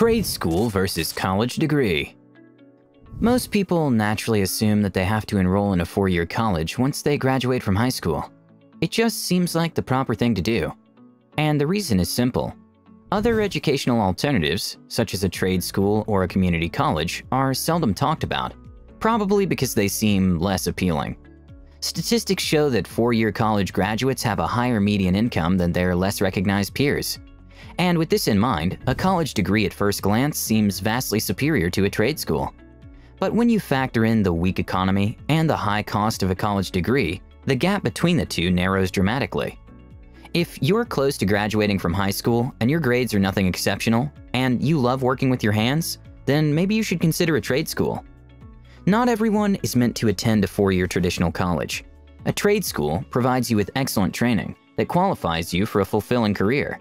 Trade school versus college degree. Most people naturally assume that they have to enroll in a four-year college once they graduate from high school. It just seems like the proper thing to do. And the reason is simple. Other educational alternatives, such as a trade school or a community college, are seldom talked about, probably because they seem less appealing. Statistics show that four-year college graduates have a higher median income than their less recognized peers. And with this in mind, a college degree at first glance seems vastly superior to a trade school. But when you factor in the weak economy and the high cost of a college degree, the gap between the two narrows dramatically. If you're close to graduating from high school and your grades are nothing exceptional, and you love working with your hands, then maybe you should consider a trade school. Not everyone is meant to attend a four-year traditional college. A trade school provides you with excellent training that qualifies you for a fulfilling career.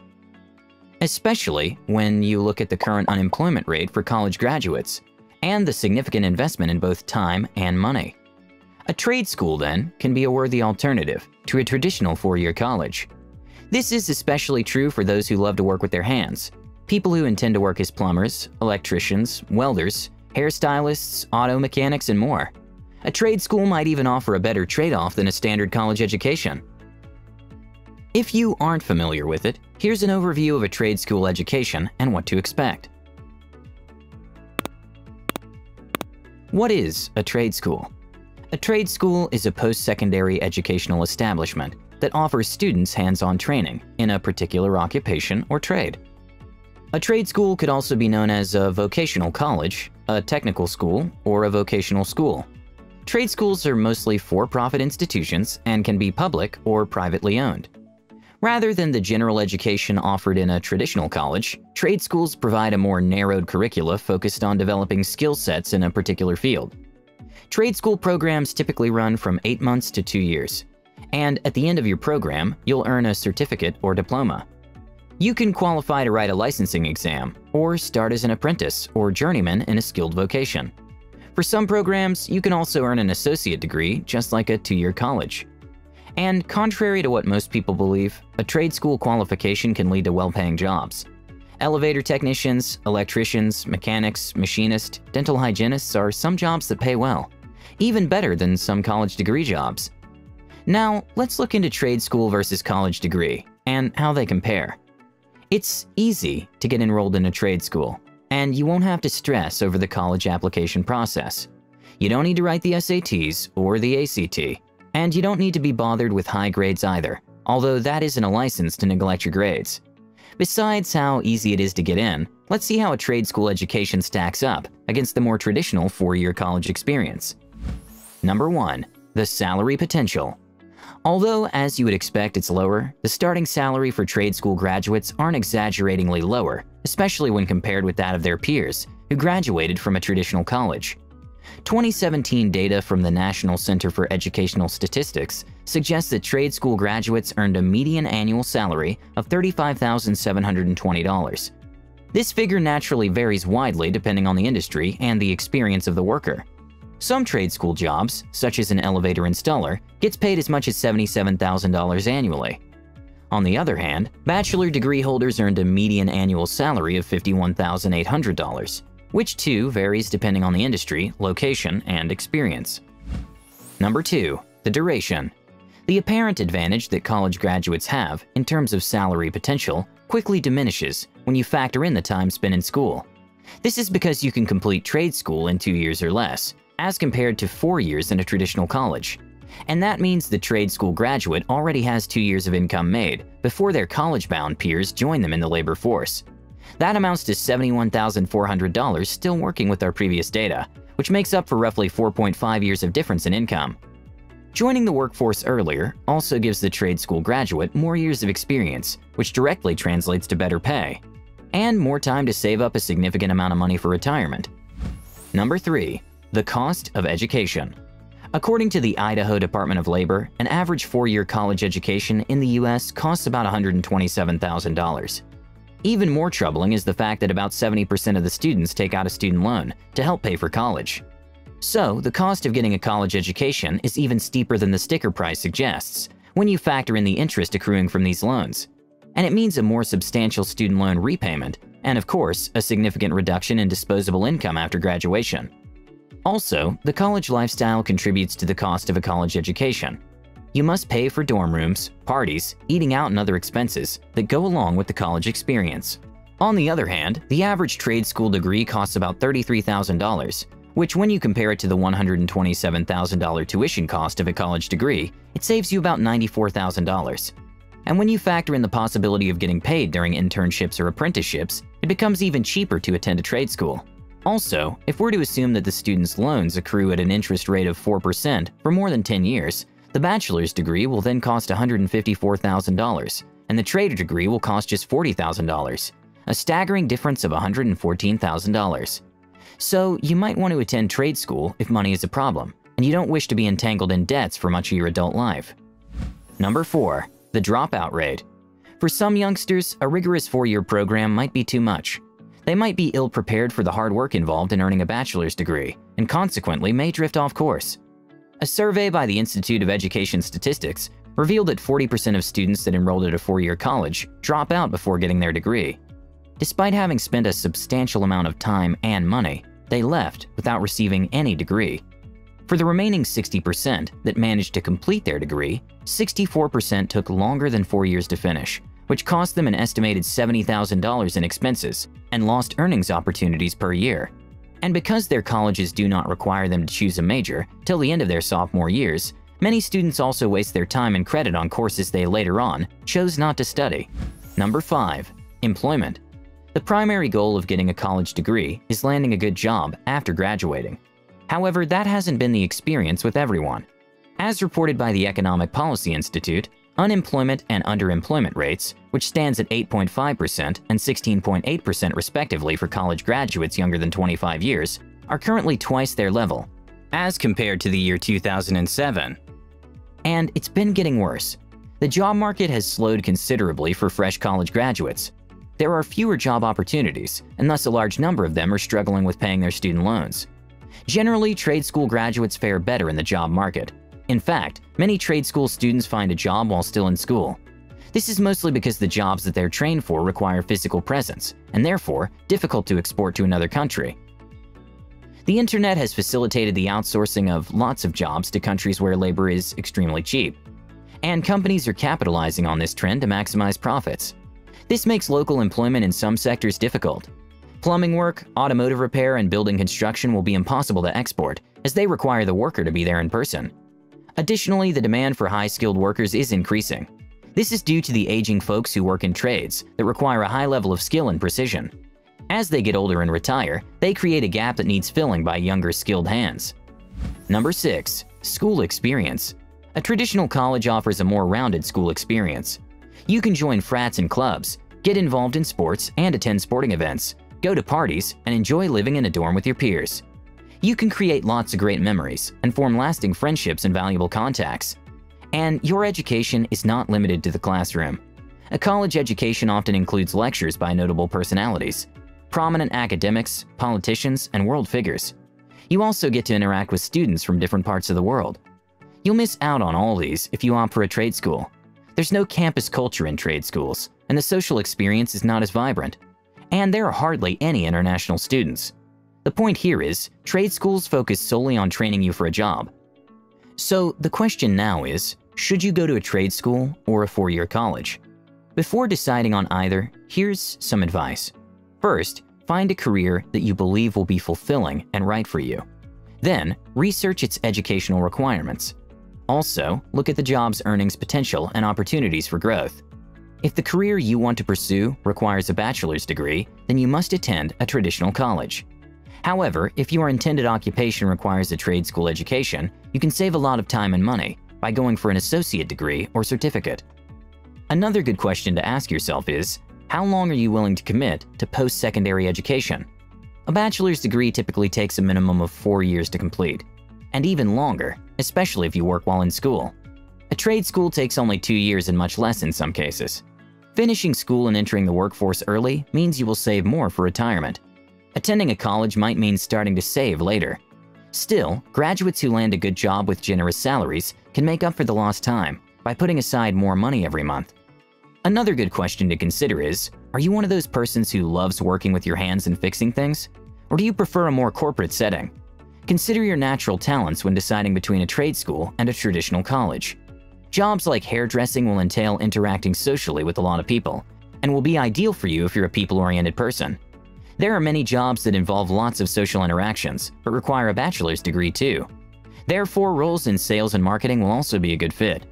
Especially when you look at the current unemployment rate for college graduates and the significant investment in both time and money. A trade school, then, can be a worthy alternative to a traditional four-year college. This is especially true for those who love to work with their hands, people who intend to work as plumbers, electricians, welders, hairstylists, auto mechanics, and more. A trade school might even offer a better trade-off than a standard college education. If you aren't familiar with it, here's an overview of a trade school education and what to expect. What is a trade school? A trade school is a post-secondary educational establishment that offers students hands-on training in a particular occupation or trade. A trade school could also be known as a vocational college, a technical school, or a vocational school. Trade schools are mostly for-profit institutions and can be public or privately owned. Rather than the general education offered in a traditional college, trade schools provide a more narrowed curricula focused on developing skill sets in a particular field. Trade school programs typically run from 8 months to 2 years, and at the end of your program, you'll earn a certificate or diploma. You can qualify to write a licensing exam or start as an apprentice or journeyman in a skilled vocation. For some programs, you can also earn an associate degree just like a 2-year college. And contrary to what most people believe, a trade school qualification can lead to well-paying jobs. Elevator technicians, electricians, mechanics, machinists, dental hygienists are some jobs that pay well, even better than some college degree jobs. Now, let's look into trade school versus college degree and how they compare. It's easy to get enrolled in a trade school, and you won't have to stress over the college application process. You don't need to write the SATs or the ACT. And you don't need to be bothered with high grades either, although that isn't a license to neglect your grades. Besides how easy it is to get in, let's see how a trade school education stacks up against the more traditional four-year college experience. Number 1. The salary potential. Although, as you would expect, it's lower, the starting salary for trade school graduates aren't exaggeratingly lower, especially when compared with that of their peers who graduated from a traditional college. 2017 data from the National Center for Educational Statistics suggests that trade school graduates earned a median annual salary of $35,720. This figure naturally varies widely depending on the industry and the experience of the worker. Some trade school jobs, such as an elevator installer, gets paid as much as $77,000 annually. On the other hand, bachelor degree holders earned a median annual salary of $51,800. which too varies depending on the industry, location, and experience. Number 2. The duration. The apparent advantage that college graduates have in terms of salary potential quickly diminishes when you factor in the time spent in school. This is because you can complete trade school in 2 years or less, as compared to 4 years in a traditional college. And that means the trade school graduate already has 2 years of income made before their college-bound peers join them in the labor force. That amounts to $71,400 still working with our previous data, which makes up for roughly 4.5 years of difference in income. Joining the workforce earlier also gives the trade school graduate more years of experience, which directly translates to better pay, and more time to save up a significant amount of money for retirement. Number 3. The cost of education. According to the Idaho Department of Labor, an average 4-year college education in the US costs about $127,000. Even more troubling is the fact that about 70% of the students take out a student loan to help pay for college. So, the cost of getting a college education is even steeper than the sticker price suggests when you factor in the interest accruing from these loans. And it means a more substantial student loan repayment and of course, a significant reduction in disposable income after graduation. Also, the college lifestyle contributes to the cost of a college education. You must pay for dorm rooms, parties, eating out, and other expenses that go along with the college experience. On the other hand, the average trade school degree costs about $33,000, which when you compare it to the $127,000 tuition cost of a college degree, it saves you about $94,000. And when you factor in the possibility of getting paid during internships or apprenticeships, it becomes even cheaper to attend a trade school. Also, if we're to assume that the student's loans accrue at an interest rate of 4% for more than 10 years, the bachelor's degree will then cost $154,000, and the trade degree will cost just $40,000, a staggering difference of $114,000. So, you might want to attend trade school if money is a problem, and you don't wish to be entangled in debts for much of your adult life. Number 4. The dropout rate. For some youngsters, a rigorous 4-year program might be too much. They might be ill-prepared for the hard work involved in earning a bachelor's degree, and consequently may drift off course. A survey by the Institute of Education Statistics revealed that 40% of students that enrolled at a 4-year college drop out before getting their degree. Despite having spent a substantial amount of time and money, they left without receiving any degree. For the remaining 60% that managed to complete their degree, 64% took longer than 4 years to finish, which cost them an estimated $70,000 in expenses and lost earnings opportunities per year. And because their colleges do not require them to choose a major till the end of their sophomore years, many students also waste their time and credit on courses they later on chose not to study. Number 5. Employment. The primary goal of getting a college degree is landing a good job after graduating. However, that hasn't been the experience with everyone. As reported by the Economic Policy Institute, unemployment and underemployment rates, which stands at 8.5% and 16.8% respectively for college graduates younger than 25 years, are currently twice their level, as compared to the year 2007. And it's been getting worse. The job market has slowed considerably for fresh college graduates. There are fewer job opportunities, and thus a large number of them are struggling with paying their student loans. Generally, trade school graduates fare better in the job market. In fact, many trade school students find a job while still in school. This is mostly because the jobs that they're trained for require physical presence, and therefore difficult to export to another country. The internet has facilitated the outsourcing of lots of jobs to countries where labor is extremely cheap. And companies are capitalizing on this trend to maximize profits. This makes local employment in some sectors difficult. Plumbing work, automotive repair, and building construction will be impossible to export, as they require the worker to be there in person. Additionally, the demand for high-skilled workers is increasing. This is due to the aging folks who work in trades that require a high level of skill and precision. As they get older and retire, they create a gap that needs filling by younger, skilled hands. Number 6. School experience. A traditional college offers a more rounded school experience. You can join frats and clubs, get involved in sports and attend sporting events, go to parties, and enjoy living in a dorm with your peers. You can create lots of great memories and form lasting friendships and valuable contacts. And your education is not limited to the classroom. A college education often includes lectures by notable personalities, prominent academics, politicians, and world figures. You also get to interact with students from different parts of the world. You'll miss out on all these if you opt for a trade school. There's no campus culture in trade schools, and the social experience is not as vibrant. And there are hardly any international students. The point here is, trade schools focus solely on training you for a job. So the question now is, should you go to a trade school or a 4-year college? Before deciding on either, here's some advice. First, find a career that you believe will be fulfilling and right for you. Then, research its educational requirements. Also, look at the job's earnings potential and opportunities for growth. If the career you want to pursue requires a bachelor's degree, then you must attend a traditional college. However, if your intended occupation requires a trade school education, you can save a lot of time and money by going for an associate degree or certificate. Another good question to ask yourself is, how long are you willing to commit to post-secondary education? A bachelor's degree typically takes a minimum of 4 years to complete, and even longer, especially if you work while in school. A trade school takes only 2 years and much less in some cases. Finishing school and entering the workforce early means you will save more for retirement. Attending a college might mean starting to save later. Still, graduates who land a good job with generous salaries can make up for the lost time by putting aside more money every month. Another good question to consider is, Are you one of those persons who loves working with your hands and fixing things? Or do you prefer a more corporate setting? Consider your natural talents when deciding between a trade school and a traditional college. Jobs like hairdressing will entail interacting socially with a lot of people, and will be ideal for you if you're a people-oriented person. There are many jobs that involve lots of social interactions, but require a bachelor's degree too. Therefore, roles in sales and marketing will also be a good fit.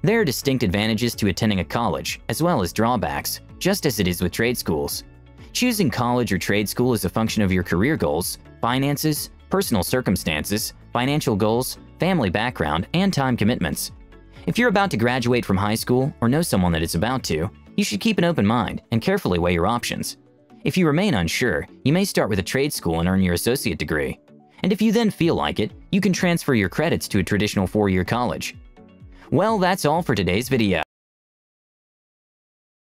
There are distinct advantages to attending a college, as well as drawbacks, just as it is with trade schools. Choosing college or trade school is a function of your career goals, finances, personal circumstances, financial goals, family background, and time commitments. If you're about to graduate from high school or know someone that is about to, you should keep an open mind and carefully weigh your options. If you remain unsure, you may start with a trade school and earn your associate degree. And if you then feel like it, you can transfer your credits to a traditional 4-year college. Well, that's all for today's video.